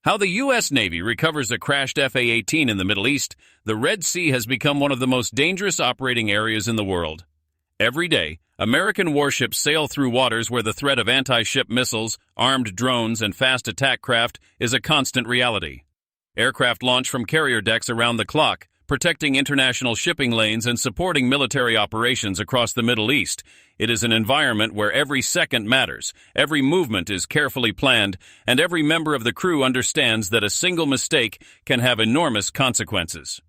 How the U.S. Navy recovers a crashed F/A-18 in the Middle East. The Red Sea has become one of the most dangerous operating areas in the world. Every day, American warships sail through waters where the threat of anti-ship missiles, armed drones, and fast attack craft is a constant reality. Aircraft launch from carrier decks around the clock, protecting international shipping lanes and supporting military operations across the Middle East. It is an environment where every second matters, every movement is carefully planned, and every member of the crew understands that a single mistake can have enormous consequences.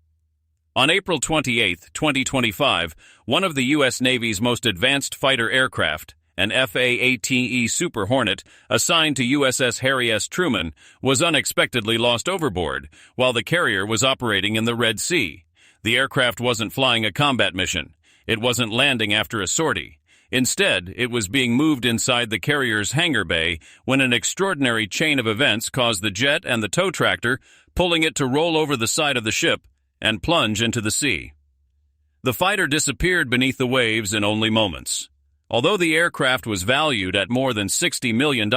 On April 28, 2025, one of the U.S. Navy's most advanced fighter aircraft, an F/A-18E Super Hornet, assigned to USS Harry S. Truman, was unexpectedly lost overboard while the carrier was operating in the Red Sea. The aircraft wasn't flying a combat mission. It wasn't landing after a sortie. Instead, it was being moved inside the carrier's hangar bay when an extraordinary chain of events caused the jet and the tow tractor, pulling it to roll over the side of the ship and plunge into the sea. The fighter disappeared beneath the waves in only moments. Although the aircraft was valued at more than $60 million,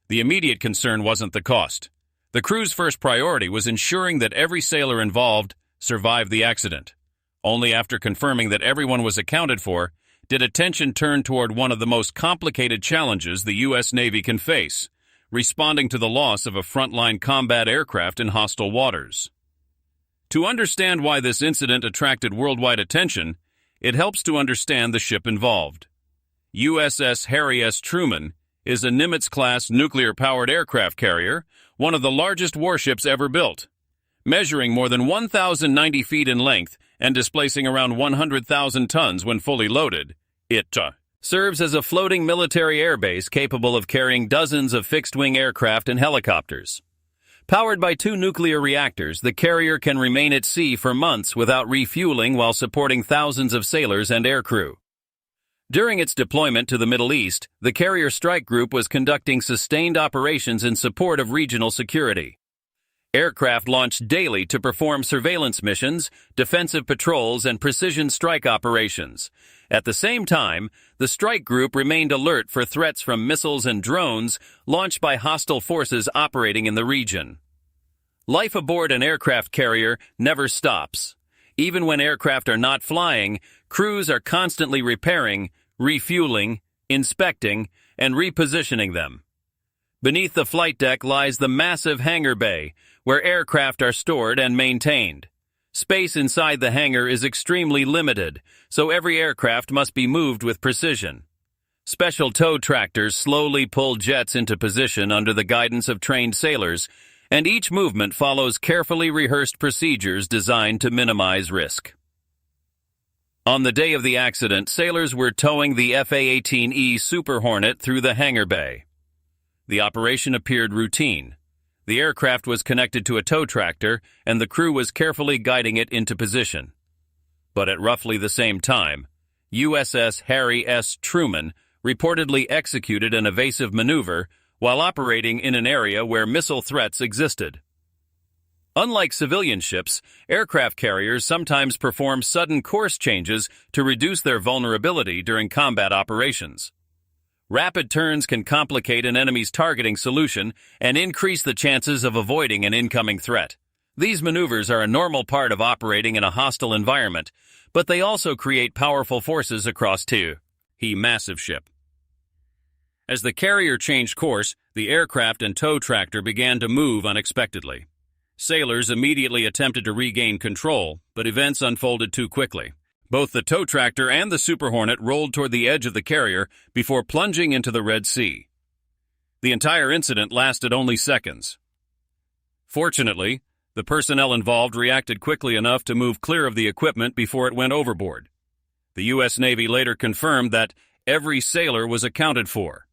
the immediate concern wasn't the cost. The crew's first priority was ensuring that every sailor involved survived the accident. Only after confirming that everyone was accounted for did attention turn toward one of the most complicated challenges the U.S. Navy can face, responding to the loss of a frontline combat aircraft in hostile waters. To understand why this incident attracted worldwide attention, it helps to understand the ship involved. USS Harry S. Truman is a Nimitz-class nuclear-powered aircraft carrier, one of the largest warships ever built. Measuring more than 1,090 feet in length and displacing around 100,000 tons when fully loaded, it serves as a floating military airbase capable of carrying dozens of fixed-wing aircraft and helicopters. Powered by 2 nuclear reactors, the carrier can remain at sea for months without refueling while supporting thousands of sailors and aircrew. During its deployment to the Middle East, the Carrier Strike Group was conducting sustained operations in support of regional security. Aircraft launched daily to perform surveillance missions, defensive patrols, and precision strike operations. At the same time, the strike group remained alert for threats from missiles and drones launched by hostile forces operating in the region. Life aboard an aircraft carrier never stops. Even when aircraft are not flying, crews are constantly repairing, refueling, inspecting, and repositioning them. Beneath the flight deck lies the massive hangar bay, where aircraft are stored and maintained. Space inside the hangar is extremely limited, so every aircraft must be moved with precision. Special tow tractors slowly pull jets into position under the guidance of trained sailors, and each movement follows carefully rehearsed procedures designed to minimize risk. On the day of the accident, sailors were towing the F/A-18E Super Hornet through the hangar bay. The operation appeared routine. The aircraft was connected to a tow tractor, and the crew was carefully guiding it into position. But at roughly the same time, USS Harry S. Truman reportedly executed an evasive maneuver while operating in an area where missile threats existed. Unlike civilian ships, aircraft carriers sometimes perform sudden course changes to reduce their vulnerability during combat operations. Rapid turns can complicate an enemy's targeting solution and increase the chances of avoiding an incoming threat. These maneuvers are a normal part of operating in a hostile environment, but they also create powerful forces across a massive ship. As the carrier changed course, the aircraft and tow tractor began to move unexpectedly. Sailors immediately attempted to regain control, but events unfolded too quickly. Both the tow tractor and the Super Hornet rolled toward the edge of the carrier before plunging into the Red Sea. The entire incident lasted only seconds. Fortunately, the personnel involved reacted quickly enough to move clear of the equipment before it went overboard. The U.S. Navy later confirmed that every sailor was accounted for.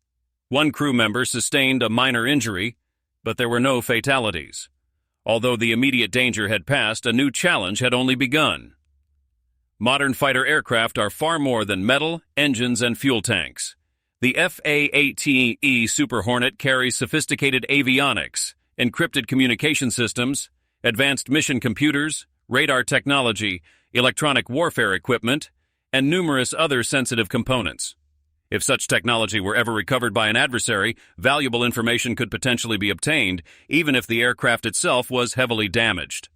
One crew member sustained a minor injury, but there were no fatalities. Although the immediate danger had passed, a new challenge had only begun. Modern fighter aircraft are far more than metal, engines, and fuel tanks. The F/A-18E Super Hornet carries sophisticated avionics, encrypted communication systems, advanced mission computers, radar technology, electronic warfare equipment, and numerous other sensitive components. If such technology were ever recovered by an adversary, valuable information could potentially be obtained, even if the aircraft itself was heavily damaged.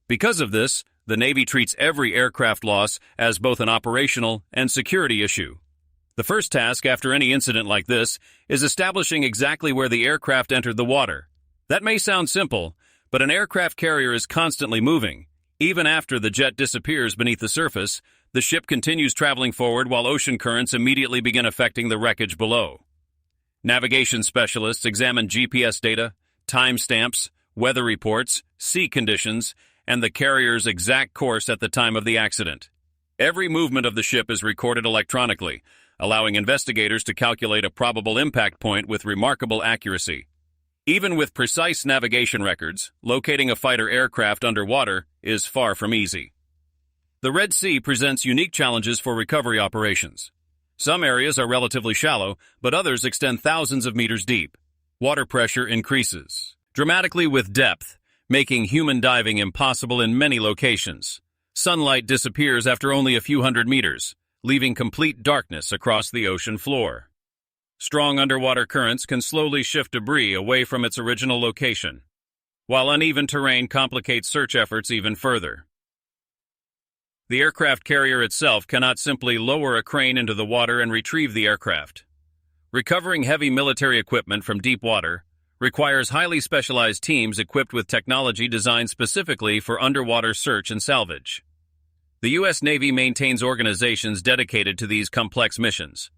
Because of this, the Navy treats every aircraft loss as both an operational and security issue. The first task after any incident like this is establishing exactly where the aircraft entered the water. That may sound simple, but an aircraft carrier is constantly moving. Even after the jet disappears beneath the surface, the ship continues traveling forward while ocean currents immediately begin affecting the wreckage below. Navigation specialists examine GPS data, timestamps, weather reports, sea conditions, and the carrier's exact course at the time of the accident. Every movement of the ship is recorded electronically, allowing investigators to calculate a probable impact point with remarkable accuracy. Even with precise navigation records, locating a fighter aircraft underwater is far from easy. The Red Sea presents unique challenges for recovery operations. Some areas are relatively shallow, but others extend thousands of meters deep. Water pressure increases dramatically with depth, making human diving impossible in many locations. Sunlight disappears after only a few hundred meters, leaving complete darkness across the ocean floor. Strong underwater currents can slowly shift debris away from its original location, while uneven terrain complicates search efforts even further. The aircraft carrier itself cannot simply lower a crane into the water and retrieve the aircraft. Recovering heavy military equipment from deep water requires highly specialized teams equipped with technology designed specifically for underwater search and salvage. The U.S. Navy maintains organizations dedicated to these complex missions.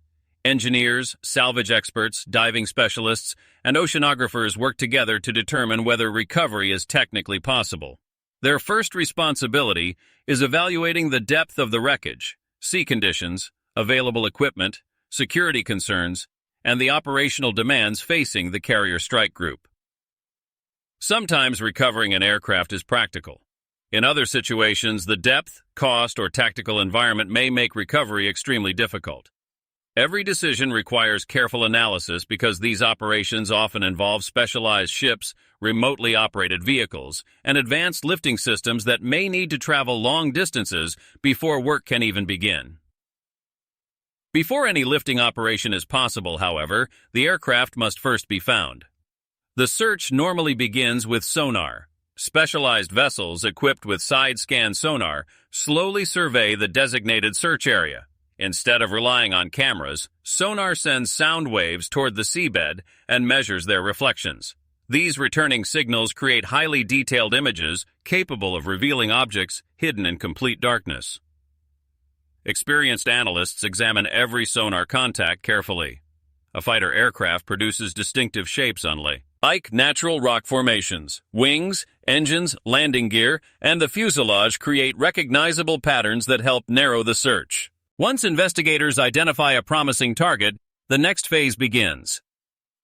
Engineers, salvage experts, diving specialists, and oceanographers work together to determine whether recovery is technically possible. Their first responsibility is evaluating the depth of the wreckage, sea conditions, available equipment, security concerns, and the operational demands facing the carrier strike group. Sometimes recovering an aircraft is practical. In other situations, the depth, cost, or tactical environment may make recovery extremely difficult. Every decision requires careful analysis because these operations often involve specialized ships, remotely operated vehicles, and advanced lifting systems that may need to travel long distances before work can even begin. Before any lifting operation is possible, however, the aircraft must first be found. The search normally begins with sonar. Specialized vessels equipped with side-scan sonar slowly survey the designated search area. Instead of relying on cameras, sonar sends sound waves toward the seabed and measures their reflections. These returning signals create highly detailed images capable of revealing objects hidden in complete darkness. Experienced analysts examine every sonar contact carefully. A fighter aircraft produces distinctive shapes like natural rock formations. Wings, engines, landing gear, and the fuselage create recognizable patterns that help narrow the search. Once investigators identify a promising target, the next phase begins.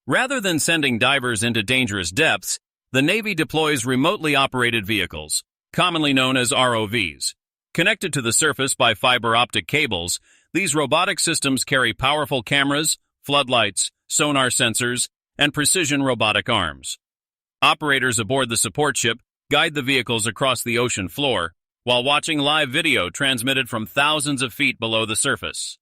Rather than sending divers into dangerous depths, the Navy deploys remotely operated vehicles, commonly known as ROVs. Connected to the surface by fiber optic cables, these robotic systems carry powerful cameras, floodlights, sonar sensors, and precision robotic arms. Operators aboard the support ship guide the vehicles across the ocean floor, while watching live video transmitted from thousands of feet below the surface.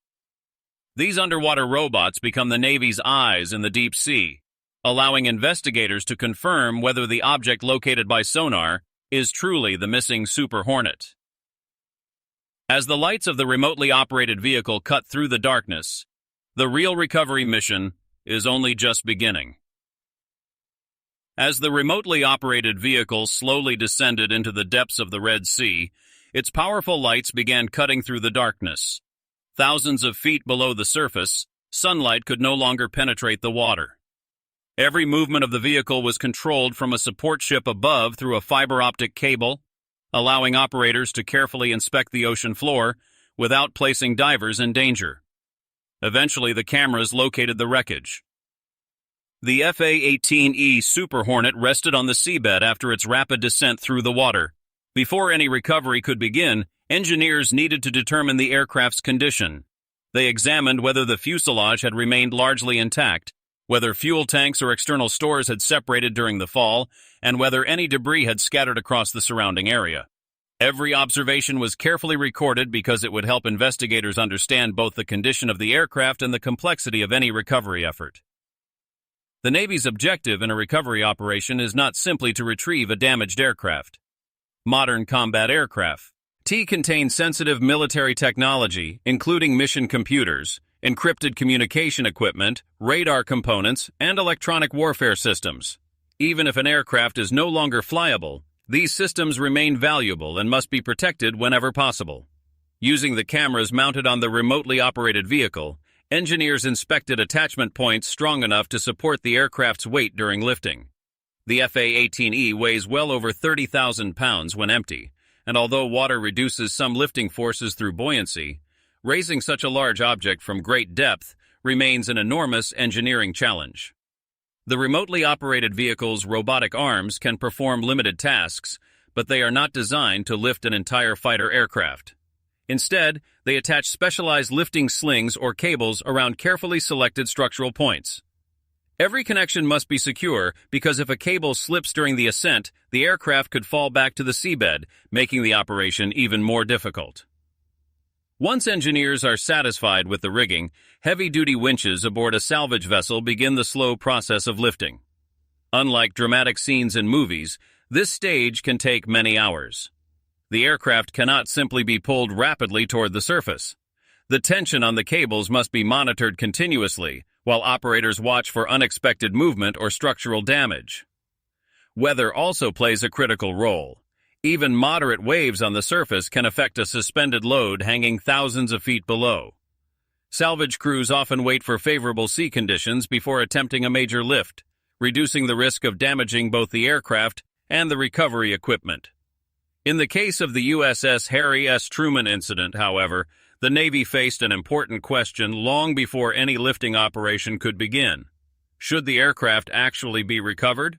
These underwater robots become the Navy's eyes in the deep sea, allowing investigators to confirm whether the object located by sonar is truly the missing Super Hornet. As the lights of the remotely operated vehicle cut through the darkness, the real recovery mission is only just beginning. As the remotely operated vehicle slowly descended into the depths of the Red Sea, its powerful lights began cutting through the darkness. Thousands of feet below the surface, sunlight could no longer penetrate the water. Every movement of the vehicle was controlled from a support ship above through a fiber optic cable, allowing operators to carefully inspect the ocean floor without placing divers in danger. Eventually, the cameras located the wreckage. The F/A-18E Super Hornet rested on the seabed after its rapid descent through the water. Before any recovery could begin, engineers needed to determine the aircraft's condition. They examined whether the fuselage had remained largely intact, whether fuel tanks or external stores had separated during the fall, and whether any debris had scattered across the surrounding area. Every observation was carefully recorded because it would help investigators understand both the condition of the aircraft and the complexity of any recovery effort. The Navy's objective in a recovery operation is not simply to retrieve a damaged aircraft. Modern combat aircraft contain sensitive military technology, including mission computers, encrypted communication equipment, radar components, and electronic warfare systems. Even if an aircraft is no longer flyable, these systems remain valuable and must be protected whenever possible. Using the cameras mounted on the remotely operated vehicle, engineers inspected attachment points strong enough to support the aircraft's weight during lifting. The F/A-18E weighs well over 30,000 pounds when empty, and although water reduces some lifting forces through buoyancy, raising such a large object from great depth remains an enormous engineering challenge. The remotely operated vehicle's robotic arms can perform limited tasks, but they are not designed to lift an entire fighter aircraft. Instead, they attach specialized lifting slings or cables around carefully selected structural points. Every connection must be secure because if a cable slips during the ascent, the aircraft could fall back to the seabed, making the operation even more difficult. Once engineers are satisfied with the rigging, heavy-duty winches aboard a salvage vessel begin the slow process of lifting. Unlike dramatic scenes in movies, this stage can take many hours. The aircraft cannot simply be pulled rapidly toward the surface. The tension on the cables must be monitored continuously, while operators watch for unexpected movement or structural damage. Weather also plays a critical role. Even moderate waves on the surface can affect a suspended load hanging thousands of feet below. Salvage crews often wait for favorable sea conditions before attempting a major lift, reducing the risk of damaging both the aircraft and the recovery equipment. In the case of the USS Harry S. Truman incident, however, the Navy faced an important question long before any lifting operation could begin. Should the aircraft actually be recovered?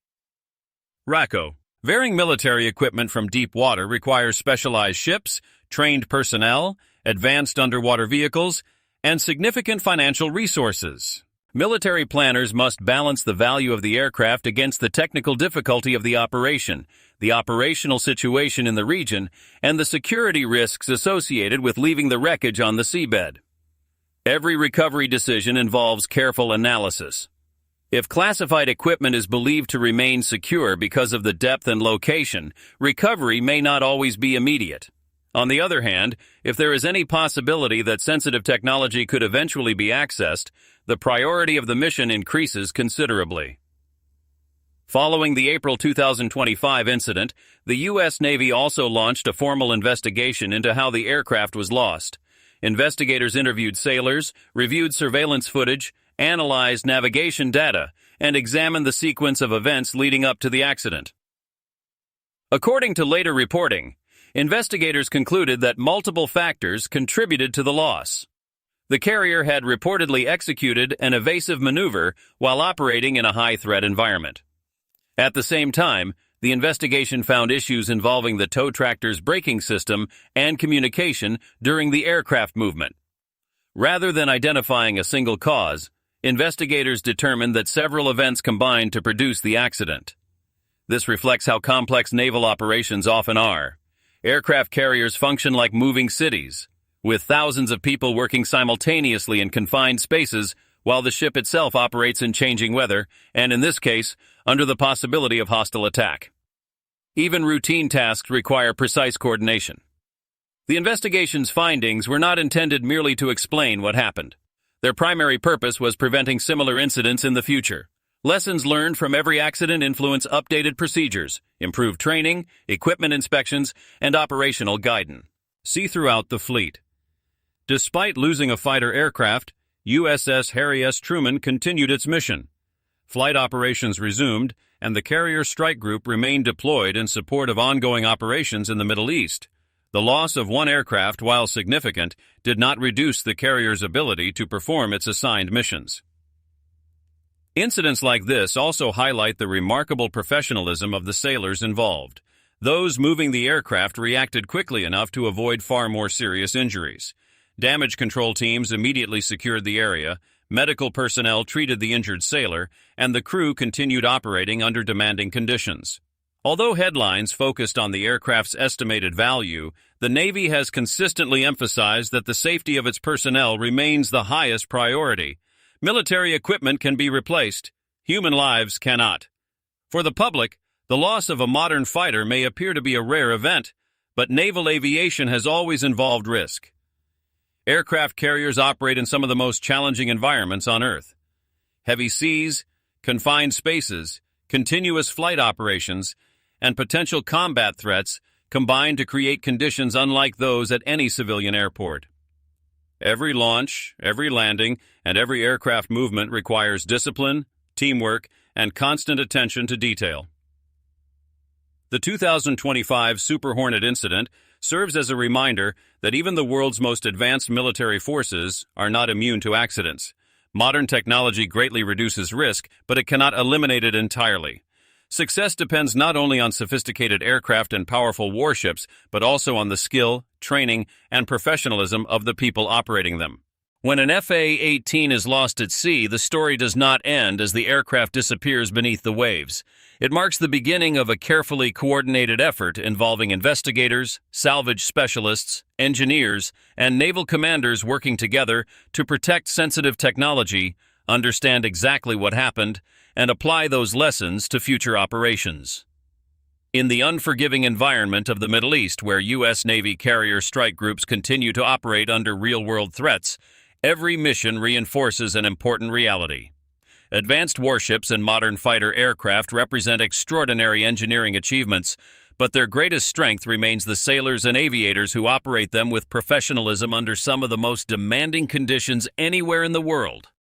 RACO. Varying military equipment from deep water requires specialized ships, trained personnel, advanced underwater vehicles, and significant financial resources. Military planners must balance the value of the aircraft against the technical difficulty of the operation, the operational situation in the region, and the security risks associated with leaving the wreckage on the seabed. Every recovery decision involves careful analysis. If classified equipment is believed to remain secure because of the depth and location, recovery may not always be immediate. On the other hand, if there is any possibility that sensitive technology could eventually be accessed, the priority of the mission increases considerably. Following the April 2025 incident, the U.S. Navy also launched a formal investigation into how the aircraft was lost. Investigators interviewed sailors, reviewed surveillance footage, analyzed navigation data, and examined the sequence of events leading up to the accident. According to later reporting, investigators concluded that multiple factors contributed to the loss. The carrier had reportedly executed an evasive maneuver while operating in a high-threat environment. At the same time, the investigation found issues involving the tow tractor's braking system and communication during the aircraft movement. Rather than identifying a single cause, investigators determined that several events combined to produce the accident. This reflects how complex naval operations often are. Aircraft carriers function like moving cities, with thousands of people working simultaneously in confined spaces while the ship itself operates in changing weather, and in this case, under the possibility of hostile attack. Even routine tasks require precise coordination. The investigation's findings were not intended merely to explain what happened. Their primary purpose was preventing similar incidents in the future. Lessons learned from every accident influence updated procedures, improved training, equipment inspections, and operational guidance. See throughout the fleet. Despite losing a fighter aircraft, USS Harry S. Truman continued its mission. Flight operations resumed, and the carrier strike group remained deployed in support of ongoing operations in the Middle East. The loss of one aircraft, while significant, did not reduce the carrier's ability to perform its assigned missions. Incidents like this also highlight the remarkable professionalism of the sailors involved. Those moving the aircraft reacted quickly enough to avoid far more serious injuries. Damage control teams immediately secured the area, medical personnel treated the injured sailor, and the crew continued operating under demanding conditions. Although headlines focused on the aircraft's estimated value, the Navy has consistently emphasized that the safety of its personnel remains the highest priority. Military equipment can be replaced. Human lives cannot. For the public, the loss of a modern fighter may appear to be a rare event, but naval aviation has always involved risk. Aircraft carriers operate in some of the most challenging environments on Earth. Heavy seas, confined spaces, continuous flight operations, and potential combat threats combine to create conditions unlike those at any civilian airport. Every launch, every landing, and every aircraft movement requires discipline, teamwork, and constant attention to detail. The 2025 Super Hornet incident serves as a reminder that even the world's most advanced military forces are not immune to accidents. Modern technology greatly reduces risk, but it cannot eliminate it entirely. Success depends not only on sophisticated aircraft and powerful warships, but also on the skill, training, and professionalism of the people operating them. When an FA-18 is lost at sea, the story does not end as the aircraft disappears beneath the waves. It marks the beginning of a carefully coordinated effort involving investigators, salvage specialists, engineers, and naval commanders working together to protect sensitive technology, understand exactly what happened, and apply those lessons to future operations. In the unforgiving environment of the Middle East, where U.S. Navy carrier strike groups continue to operate under real-world threats, every mission reinforces an important reality. Advanced warships and modern fighter aircraft represent extraordinary engineering achievements, but their greatest strength remains the sailors and aviators who operate them with professionalism under some of the most demanding conditions anywhere in the world.